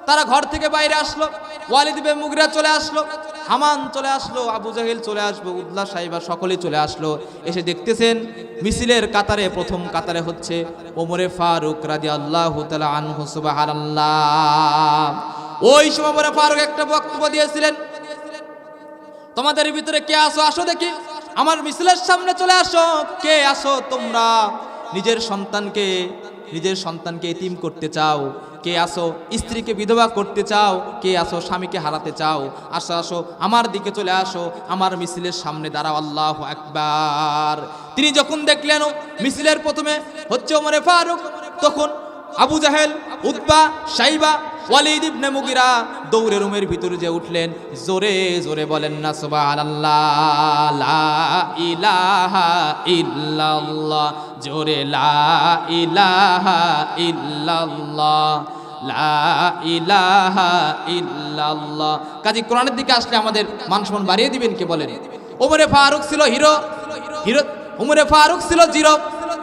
তারা ঘর থেকে বাইরে আসলো, ওয়ালিদ ইবনে মুগিরা চলে আসলো, হামান চলে আসলো, আবু জাহেল চলে আসলো, উতবা, সাইবা সকলেই চলে আসলো। এসে দেখতেছেন মিছিলের কাতারে প্রথম কাতারে হচ্ছে ওমরে ফারুক রাদিয়াল্লাহু তাআলা আনহু। সুবহানাল্লাহ। ওই সময় ওমরে ফারুক একটা বক্তব্য দিয়েছিলেন, তোমাদের ভিতরে কে আসো, আসো দেখি, আমার মিছিলের সামনে চলে আসো। কে আসো তোমরা? নিজের সন্তানকে এতিম করতে চাও? কে আসো স্ত্রীকে বিধবা করতে চাও? কে আসো স্বামীকে হারাতে চাও? আসো আসো, আমার দিকে চলে আসো, আমার মিছিলের সামনে দাঁড়াও। আল্লাহু আকবার। তিনি যখন দেখলেন মিছিলের প্রথমে হচ্ছে ওমরে ফারুক, তখন আবু জাহেল, উতবা, সাইবা, ওয়ালিদ ইবনে মুগিরা দৌড়ে রুমের ভিতরে যে উঠলেন, জোরে জোরে বলেন না সুবহানাল্লাহ, লা ইলাহা ইল্লাল্লাহ, জোরে লা ইলাহা ইল্লাল্লাহ, লা ইলাহা ইল্লাল্লাহ। কাজী কোরআনের দিকে আসলে আমাদের মান সম্মান বাড়িয়ে দিবেন কে বলেন? ওমরে ফারুক ছিল হিরো, ওমরে ফারুক ছিল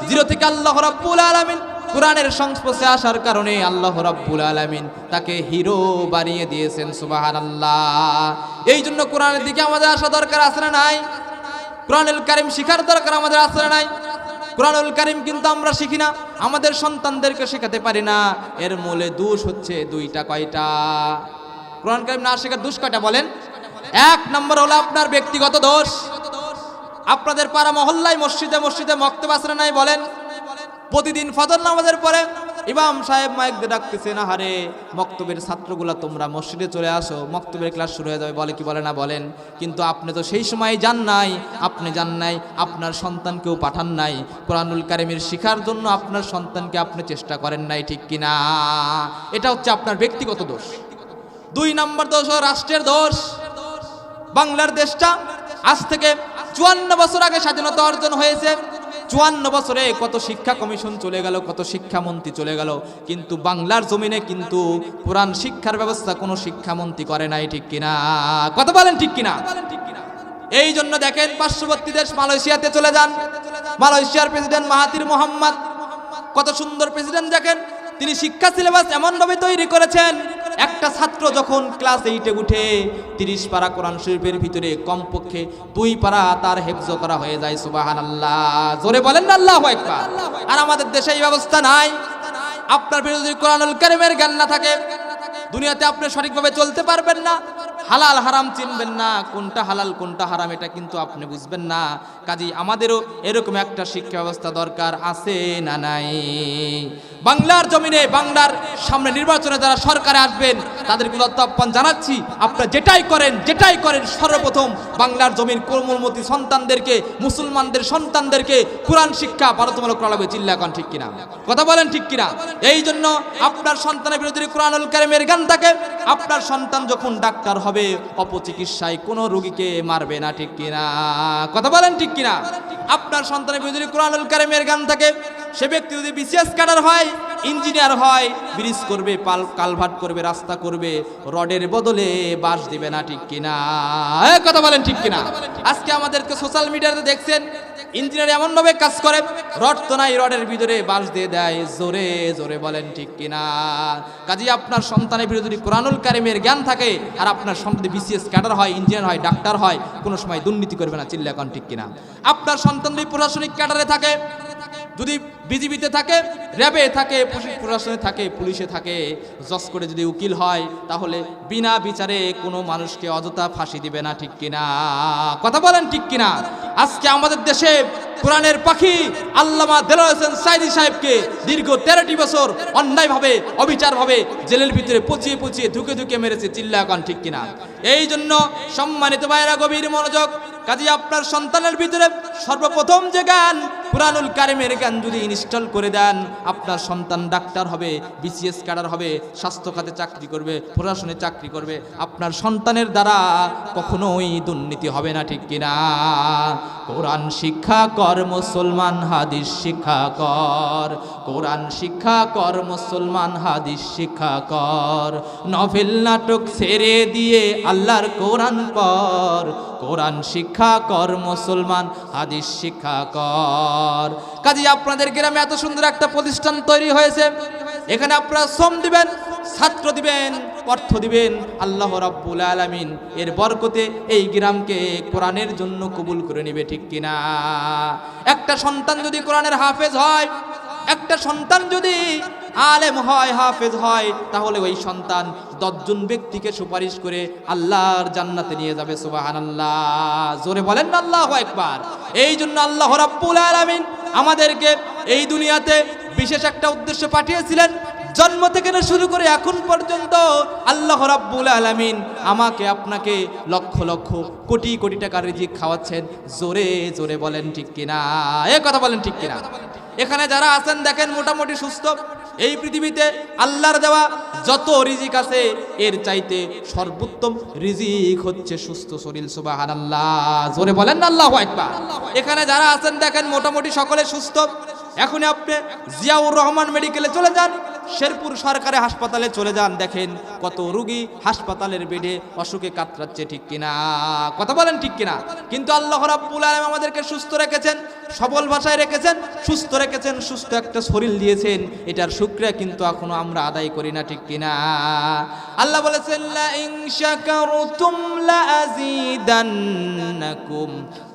জিরো থেকে আল্লাহ রাব্বুল আলামিন কোরআনের সংস্পর্শে আসার কারণে আল্লাহ রাব্বুল আলামিন তাকে হিরো বানিয়ে দিয়েছেন। সুবহানাল্লাহ। এই জন্য কোরআনের দিকে আমাদের আসা দরকার আছে না নাই? কোরআনুল কারীম শিখার দরকার আমাদের আছে না নাই? কোরআনুল কারীম কিন্তু আমরা শিখি না, আমাদের সন্তানদেরকে শেখাতে পারি না। এর মূলে দোষ হচ্ছে দুইটা। কয়টা? কোরআন কারীম না শেখার দোষ কয়টা বলেন? এক নম্বর হলো আপনার ব্যক্তিগত দোষ। আপনাদের পাড়া মহল্লায় মসজিদে মসজিদে মক্তব আছে না নাই বলেন? প্রতিদিন ফজর নামাজের পরে ইমাম সাহেব মাইক দিয়ে ডাকতেছেন, আহারে মক্তবের ছাত্রগুলা তোমরা মসজিদে চলে আসো, মক্তবের ক্লাস শুরু হয়ে যাবে, বলে কি বলে না বলেন? কিন্তু আপনি তো সেই সময় যান নাই, আপনার সন্তানকেও পাঠান নাই কোরআনুল কারীমের শিখার জন্য, আপনার সন্তানকে আপনি চেষ্টা করেন নাই, ঠিক কিনা? এটা হচ্ছে আপনার ব্যক্তিগত দোষ। দুই নম্বর দোষ হলো রাষ্ট্রের দোষ। বাংলার দেশটা আজ থেকে 54 বছর আগে স্বাধীনতা অর্জন হয়েছে। 54 বছরে কত শিক্ষা কমিশন চলে গেল, কত শিক্ষামন্ত্রী চলে গেল, কিন্তু বাংলার জমিনে কিন্তু কোরআন শিক্ষার ব্যবস্থা কোনো শিক্ষামন্ত্রী করে নাই, ঠিক কিনা? কত বলেন ঠিক কিনা? এই জন্য দেখেন পার্শ্ববর্তী দেশ মালয়েশিয়াতে চলে যান, মালয়েশিয়ার প্রেসিডেন্ট মাহাথির মোহাম্মদ, কত সুন্দর প্রেসিডেন্ট দেখেন। তিনি শিক্ষা সিলেবাস এমনভাবে তৈরি করেছেন, একটা ছাত্র যখন ক্লাস 8-এ উঠে 30 পারা কোরআন শরীফের ভিতরে কমপক্ষে 2 পারা তার হেফজ করা হয়ে যায়। সুবহানাল্লাহ। জোরে বলেন না আল্লাহু আকবার। আর আমাদের দেশে এই ব্যবস্থা নাই। আপনার ভিতরে যদি কোরআনুল কারীমের জ্ঞান না থাকে, দুনিয়াতে আপনি সঠিকভাবে চলতে পারবেন না, হালাল হারাম চিনবেন না, কোনটা হালাল কোনটা হারাম এটা কিন্তু আপনি বুঝবেন না। কাজেই আমাদেরও এরকম একটা শিক্ষা ব্যবস্থা দরকার আছে না নাই? বাংলার জমিনে, বাংলার সামনে নির্বাচনে যারা সরকারে আসবেন তাদেরকে আহ্বান জানাচ্ছি, আপনারা যেটাই করেন সর্বপ্রথম বাংলার জমির কোমলমতি সন্তানদেরকে, মুসলমানদের সন্তানদেরকে কোরআন শিক্ষা বাধ্যতামূলক করা হবে। চিল্লা কোন ঠিক কিনা? কথা বলেন ঠিক কিনা? এই জন্য আপনার সন্তানের বিরুদ্ধে কোরআনুল কারীমের জ্ঞান থাকে, আপনার সন্তান যখন ডাক্তার হবে অপচিকিৎসায় কোনো রোগীকে মারবে না, ঠিক কিনা? কথা বলেন ঠিক কিনা? আপনার সন্তানের বিরুদ্ধে কোরআনুল কারীমের জ্ঞান থাকে, সে ব্যক্তি যদি বিসিএস ক্যাডার হয়, ইঞ্জিনিয়ার হয়, ব্রিজ করবে, কালভার্ট করবে, রাস্তা করবে, রডের বদলে বাঁশ দিবে না, ঠিক কিনা? কথা বলেন ঠিক কিনা? আজকে আমাদেরকে সোশ্যাল মিডিয়াতে দেখছেন ইঞ্জিনিয়ার এমন ভাবে কাজ করে, রড তো নাই, রডের ভিতরে বাঁশ দিয়ে দেয়, জোরে জোরে বলেন ঠিক কিনা? কাজেই আপনার সন্তানের ভিতরে যদি কোরআনুল কারিমের জ্ঞান থাকে, আর আপনার সন্তান বিসিএস ক্যাডার হয়, ইঞ্জিনিয়ার হয়, ডাক্তার হয়, কোনো সময় দুর্নীতি করবে না, চিল্লা এখন ঠিক কিনা? আপনার সন্তান যদি প্রশাসনিক ক্যাডারে থাকে, যদি বিজিবিতে থাকে, র্যাবে থাকে, প্রশাসনে থাকে, পুলিশে থাকে, জজ করে যদি উকিল হয়, তাহলে বিনা বিচারে কোনো মানুষকে অযথা ফাঁসি দিবে না, ঠিক কিনা? কথা বলেন ঠিক কিনা? আজকে আমাদের দেশে কোরআনের পাখি আল্লামা দেলোয়ার হোসেন সাঈদী সাহেবকে দীর্ঘ 13টি বছর অন্যায়ভাবে, অবিচারভাবে জেলের ভিতরে পচিয়ে পচিয়ে ধুকে ধুকে মেরেছে, চিল্লা এখন ঠিক কিনা? এই জন্য সম্মানিত ভাইরা গভীর মনোযোগ। কাজে আপনার সন্তানের ভিতরে সর্বপ্রথম যে জ্ঞান, কোরআনুল কারিমের জ্ঞান যদি ইনস্টল করে দেন, আপনার সন্তান ডাক্তার হবে, বিসিএস ক্যাডার হবে, স্বাস্থ্য খাতে চাকরি করবে, প্রশাসনে চাকরি করবে। আপনার সন্তানের দ্বারা কখনোই দুর্নীতি হবে না, ঠিক কিনা? কোরআন শিক্ষা কর মুসলমান, হাদিস শিক্ষা কর। কোরআন শিক্ষা কর মুসলমান, হাদিস শিক্ষা কর। নভেল নাটক ছেড়ে দিয়ে আল্লাহর কোরআন পড়। কোরআন শিক্ষা কর মুসলমান, হাদিস শিক্ষা কর। কাজে আপনাদের গ্রামে এত সুন্দর একটা প্রতিষ্ঠান তৈরি হয়েছে, এখানে আপনারা শ্রম দিবেন, ছাত্র দিবেন, অর্থ দিবেন, আল্লাহ রাব্বুল আলামিন এর বরকতে এই গ্রামকে কোরআনের জন্য কবুল করে নেবে, ঠিক কিনা? একটা সন্তান যদি কোরআনের হাফেজ হয়, একটা সন্তান যদি আলেম হয়, হাফেজ হয়, তাহলে ওই সন্তান 10 জন ব্যক্তিকে সুপারিশ করে আল্লাহর জান্নাতে নিয়ে যাবে, সুবহানাল্লাহ। জোরে বলেন না আল্লাহু আকবার। এই জন্য আল্লাহ রাব্বুল আলামিন আমাদেরকে এই দুনিয়াতে বিশেষ একটা উদ্দেশ্য পাঠিয়েছিলেন। জন্ম থেকে শুরু করে এখন পর্যন্ত আল্লাহ রাব্বুল আলামিন আমাকে আপনাকে লক্ষ লক্ষ কোটি কোটি টাকার রিজিক খাওয়াচ্ছেন। জোরে জোরে বলেন ঠিক কিনা? এই কথা বলেন ঠিক কিনা? এখানে যারা আছেন দেখেন মোটামুটি সুস্থ। এই পৃথিবীতে আল্লাহর দেওয়া যত রিজিক আছে, এর চাইতে সর্বোত্তম রিজিক হচ্ছে সুস্থ শরীর, সুবহানাল্লাহ। জোরে বলেন না আল্লাহু আকবার। এখানে যারা আছেন দেখেন মোটামুটি সকলে সুস্থ। এখন আপনি জিয়াউর রহমান মেডিকেলে চলে যান, শেরপুর সরকারি হাসপাতালে চলে যান, দেখেন কত রোগী হাসপাতালের বেডে অসুখে কাতরাচ্ছে, ঠিক কিনা? কথা বলেন ঠিক কিনা? কিন্তু আল্লাহ রাব্বুল আলামিন আমাদেরকে সুস্থ রেখেছেন, সবল ভাষায় রেখেছেন, সুস্থ রেখেছেন, সুস্থ একটা শরীর দিয়েছেন। এটার শুকরিয়া কিন্তু এখনো আমরা আদায় করি না, ঠিক কিনা? আল্লাহ বলেছেন, লা ইন শাকারতুম লা আযীদান্নাকুম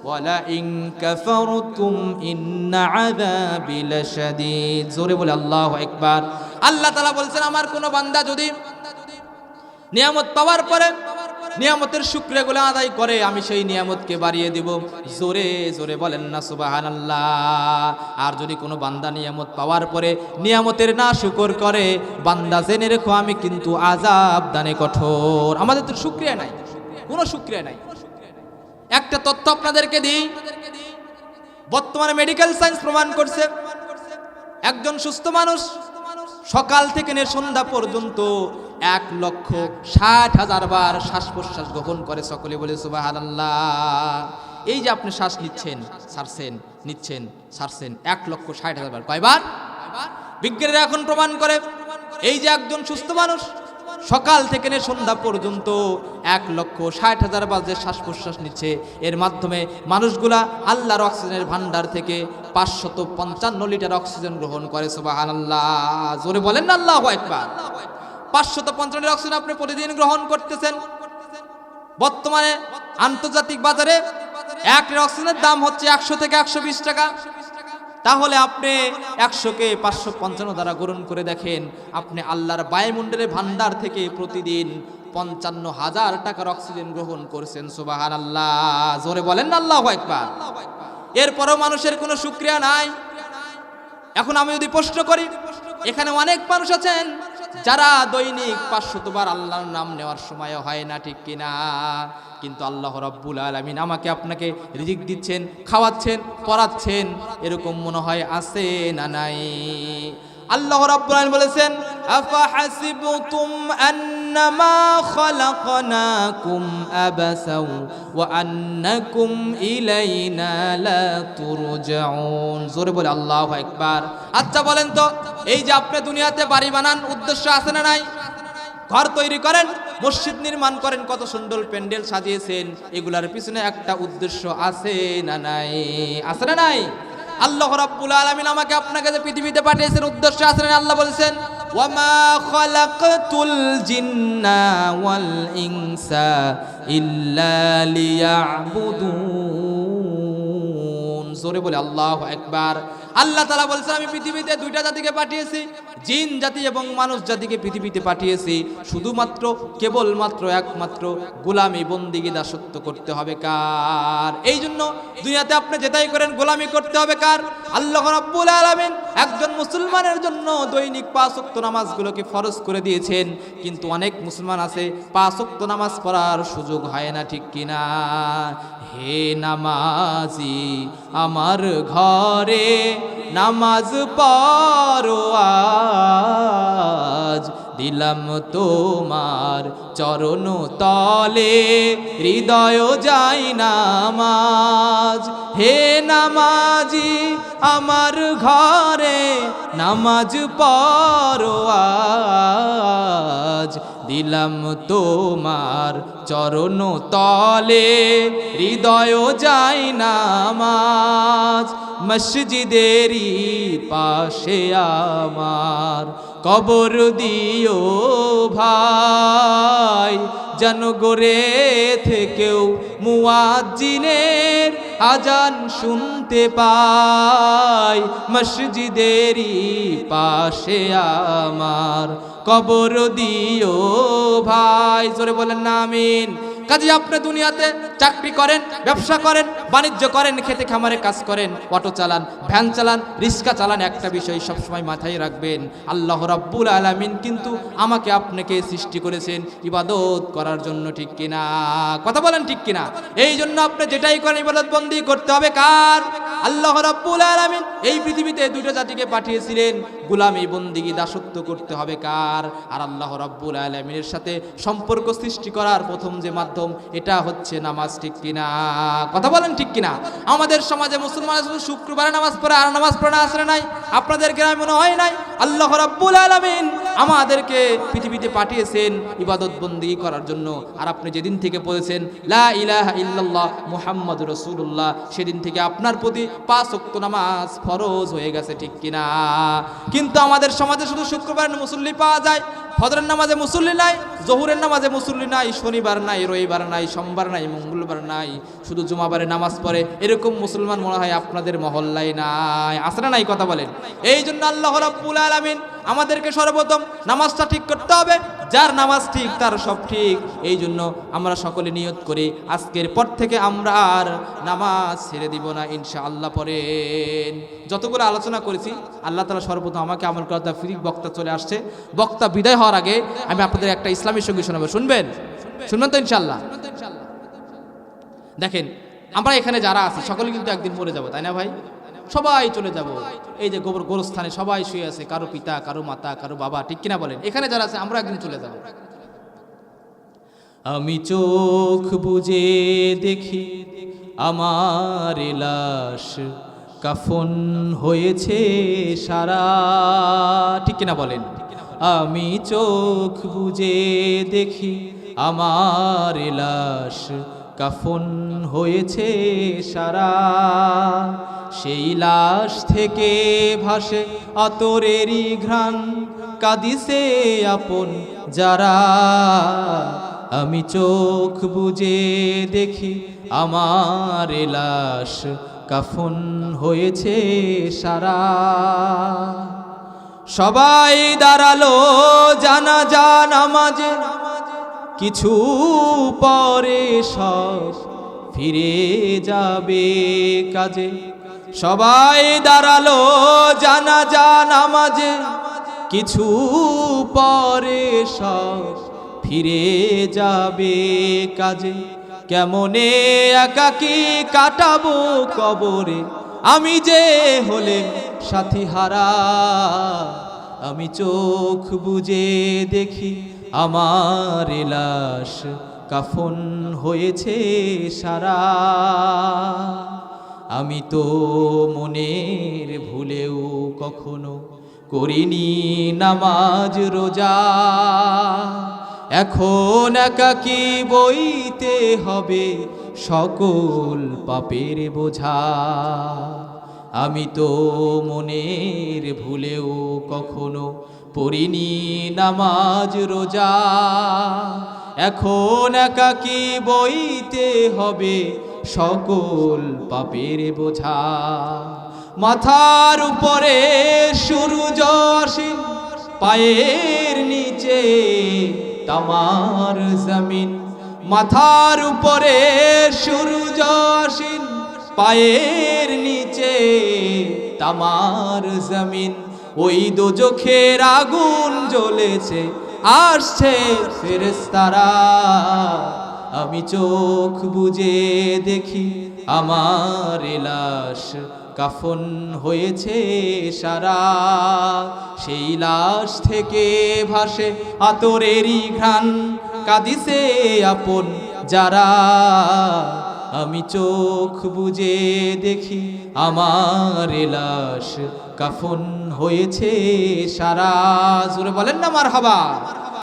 ওয়া লা ইন কাফারতুম ইন্না আযাবি লাশাদীদ। জোরে বলে আল্লাহু আকবার। আল্লাহ তাআলা বলছেন, আমার কোন বান্দা যদি নিয়ামত পাওয়ার পরে নিয়ামতের শুকরিয়াগুলো আদায় করে, আমি সেই নিয়ামতকে বাড়িয়ে দিব। জোরে জোরে বলেন না সুবহানাল্লাহ। আর যদি কোনো বান্দা নিয়ামত পাওয়ার পরে নিয়ামতের না শুকর করে, বান্দা জেনে রেখো আমি কিন্তু আযাব দানে কঠোর। আমাদের তো শুকরিয়া নাই, কোনো শুকরিয়া নাই। একটা তথ্য আপনাদেরকে দিই, বর্তমানে মেডিকেল সায়েন্স প্রমাণ করছে, একজন সুস্থ মানুষ সকাল থেকে সন্ধ্যা পর্যন্ত 1,60,000 বার শ্বাস প্রশ্বাস গ্রহণ করে। সকলে বলে সুবহানাল্লাহ। এই যে আপনি শ্বাস নিচ্ছেন, ছাড়ছেন, নিচ্ছেন, ছাড়ছেন, 1,60,000 বার। কয়বার? বিজ্ঞানীরা এখন প্রমাণ করে, এই যে একজন সুস্থ মানুষ সকাল থেকে সন্ধ্যা পর্যন্ত 1,60,000 বার যে শ্বাস প্রশ্বাস নিচ্ছে, এর মাধ্যমে মানুষগুলা আল্লাহর অক্সিজেনের ভান্ডার থেকে 555 লিটার অক্সিজেন গ্রহণ করে। সুবহানাল্লাহ। জোরে বলেন না আল্লাহু আকবার। 555 লিটার অক্সিজেন আপনি প্রতিদিন গ্রহণ করতেছেন। বর্তমানে আন্তর্জাতিক বাজারে 1 লিটার অক্সিজেনের দাম হচ্ছে 100 থেকে 120 টাকা। তাহলে আপনি 100কে 555 দ্বারা গ্রহণ করে দেখেন, আপনি আল্লাহর বায়ুমণ্ডলের ভান্ডার থেকে প্রতিদিন 55,000 টাকার অক্সিজেন গ্রহণ করছেন। সুবহানাল্লাহ। জোরে বলেন না আল্লাহু আকবার। এরপরও মানুষের কোনো শুকরিয়া নাই। এখন আমি যদি প্রশ্ন করি, এখানে অনেক মানুষ আছেন যারা দৈনিক 500 বার আল্লাহর নাম নেওয়ার সময় হয় না, ঠিক কিনা? কিন্তু আল্লাহ রাব্বুল আলামিন আমাকে আপনাকে রিজিক দিচ্ছেন, খাওয়াচ্ছেন, পড়াচ্ছেন, এরকম মনে হয় আছে না নাই? আল্লাহ রাব্বুল আলামিন বলেছেন, আফা হাসিবতুম আন্নামা খালাকনাকুম আবাসাও ওয়া আন্নাকুম ইলাইনা লা তুরজাউন। জোরে বলে আল্লাহু আকবার। আচ্ছা বলেন তো, এই যে আপনি দুনিয়াতে বাড়ি বানান, উদ্দেশ্য আছে না নাই? ঘর তৈরি করেন, মসজিদ নির্মাণ করেন, কত সুন্দর প্যান্ডেল সাজিয়েছেন, এগুলার পিছনে একটা উদ্দেশ্য আছে না নাই? আছে না নাই? আল্লাহ রাব্বুল আলামিন আমাকে আপনাকে যে পৃথিবীতে পাঠিয়েছেন উদ্দেশ্য আছে না? আল্লাহ বলেছেন ওয়ামা খালাকতুল জিন্না ওয়াল ইনসা ইল্লা লিয়াবুদুন। জোরে বলে আল্লাহু আকবার। আল্লাহ তাআলা বলেছেন আমি পৃথিবীতে দুইটা জাতিকে পাঠিয়েছি, জিন জাতি এবং মানুষ জাতিকে পৃথিবীতে পাঠিয়েছি শুধুমাত্র কেবলমাত্র একমাত্র গোলামি বন্দিগি দাসত্ব করতে হবে কার? এই জন্য দুনিয়াতে আপনি যেটাই করেন গোলামি করতে হবে কার? আল্লাহ রাব্বুল আলামিন একজন মুসলমানের জন্য দৈনিক 5 ওয়াক্ত নামাজগুলোকে ফরজ করে দিয়েছেন, কিন্তু অনেক মুসলমান আছে 5 ওয়াক্ত নামাজ পড়ার সুযোগ হয় না, ঠিক কিনা? হে নামাজি আমার ঘরে নামাজ পড়ো আজ, দিলাম তোমার চরণ তলে হৃদয় যাই নামাজ। হে নামাজি আমার ঘরে নামাজ পড়ো আজ, দিলাম তোমার চরণ তলে হৃদয় যাই নামাজ। মসজিদেরই পাশে আমার কবর দিও ভাই, যেন গোরে থেকেও মুয়াজ্জিনের আজান শুনতে পাই। মসজিদেরই পাশে আমার কবর দিও ভাই। জোরে বলেন না আমিন। কাজে আপনি দুনিয়াতে চাকরি করেন, ব্যবসা করেন, বাণিজ্য করেন, খেতে খামারে কাজ করেন, অটো চালান, ভ্যান চালান, রিক্সা চালান, একটা বিষয় সবসময় মাথায় রাখবেন, আল্লাহ রাব্বুল আলামিন কিন্তু আমাকে আপনাকে সৃষ্টি করেছেন ইবাদত করার জন্য, ঠিক কিনা? কথা বলেন ঠিক কিনা? এই জন্য আপনি যেটাই করেন ইবাদত বন্দি করতে হবে কার? আল্লাহ রাব্বুল আলামিন এই পৃথিবীতে দুটো জাতিকে পাঠিয়েছিলেন, গোলামি বন্দিগি দাসত্ব করতে হবে কার? আর আল্লাহ রাব্বুল আলামিনের সাথে সম্পর্ক সৃষ্টি করার প্রথম যে মাধ্যম এটা হচ্ছে নামাজ, ঠিক কিনা? কথা বলেন ঠিক কিনা? আমাদের সমাজে মুসলমান শুধু শুক্রবারে নামাজ পড়ে আর নামাজ পড়ে না, আসলে নাই? আপনাদের গ্রামে মনে হয় নাই? আল্লাহ রাব্বুল আলামিন আমাদেরকে পৃথিবীতে পাঠিয়েছেন ইবাদত বন্দেগী করার জন্য। আর আপনি যেদিন থেকে বলেছেন লা ইলাহা ইল্লাল্লাহ মুহাম্মাদুর রাসূলুল্লাহ, সেদিন থেকে আপনার প্রতি 5 ওয়াক্ত নামাজ ফরজ হয়ে গেছে, ঠিক কিনা? কিন্তু আমাদের সমাজে শুধু শুক্রবারে মুসল্লি পাওয়া যায়, ফজরের নামাজে মুসল্লি নাই, জোহরের নামাজে মুসল্লি নাই, শনিবার নাই, রবিবার নাই, সোমবার নাই, মঙ্গলবার নাই, শুধু জুমাবারে নামাজ পড়ে এরকম মুসলমান মনে হয় আপনাদের মহল্লায় নাই। আসে না নাই? কথা বলেন। এই জন্য আল্লাহ রাব্বুল আলামিন আমাদেরকে সর্বপ্রথম নামাজটা ঠিক করতে হবে। যার নামাজ ঠিক তার সব ঠিক। এই জন্য আমরা সকলে নিয়ত করি আজকের পর থেকে আমরা আর নামাজ ছেড়ে দিব না ইনশাআল্লাহ। পড়েন। যতগুলো আলোচনা করেছি আল্লাহ তাআলা সর্বপ্রথম আমাকে আমল করার তৌফিক। বক্তা চলে আসছে, বক্তা বিদায় হওয়ার আগে আমি আপনাদের একটা ইসলামী সঙ্গীত শোনাবো, শুনবেন? শুনবেন তো ইনশাআল্লাহ? দেখেন আমরা এখানে যারা আছি সকলে কিন্তু একদিন মরে যাব, তাই না ভাই? সবাই চলে যাব। এই যে গোরস্থানে সবাই শুয়ে আছে, কারো পিতা, কারো মাতা, কারো বাবা, ঠিক কিনা বলেন? এখানে যারা আছে আমরা একদিন চলে যাব। আমি চোখ বুজে দেখি আমার লাশ কাফন হয়েছে সারা, ঠিক কিনা বলেন? আমি চোখ বুজে দেখি আমার লাশ কাফন হয়েছে সারা, সেই লাশ থেকে ভাসে আতরেরই ঘ্রাণ, কাঁদিছে আপন যারা। আমি চোখ বুজে দেখি আমার লাশ কাফন হয়েছে সারা। সবাই দাঁড়ালো জানাজা নামাজে, কিছু পরে সব ফিরে যাবে কাজে। সবাই দাঁড়ালো জানাজা নামাজে, কিছু পরে সব ফিরে যাবে কাজে। কেমনে একাকী কাটাবো কবরে, আমি যে হলেম সাথী হারা। আমি চোখ বুজে দেখি আমার লাশ কাফন হয়েছে সারা। আমি তো মনের ভুলেও কখনো করিনি নামাজ রোজা, এখন একাকী বইতে হবে সকল পাপের বোঝা। আমি তো মনের ভুলেও কখনো পড়িনি নামাজ রোজা। এখন একাকী বইতে হবে সকল পাপের বোঝা। মাথার উপরে সূর্য আসীন, পায়ের নিচে তামার জমিন। মাথার উপরে সূর্য আসীন, পায়ের নিচে তামার জমিন। ওই দোজখের আগুন জ্বলেছে, আসছে ফেরেশতারা। আমি চোখ বুজে দেখি আমার লাশ কাফন হয়েছে সারা। সেই লাশ থেকে ভাসে আতরেরই ঘ্রাণ, কাঁদিছে আপন যারা। আমি চোখ বুজে দেখি আমার লাশ কাফন হয়েছে সারা। জোরে বলেন না মারহাবা।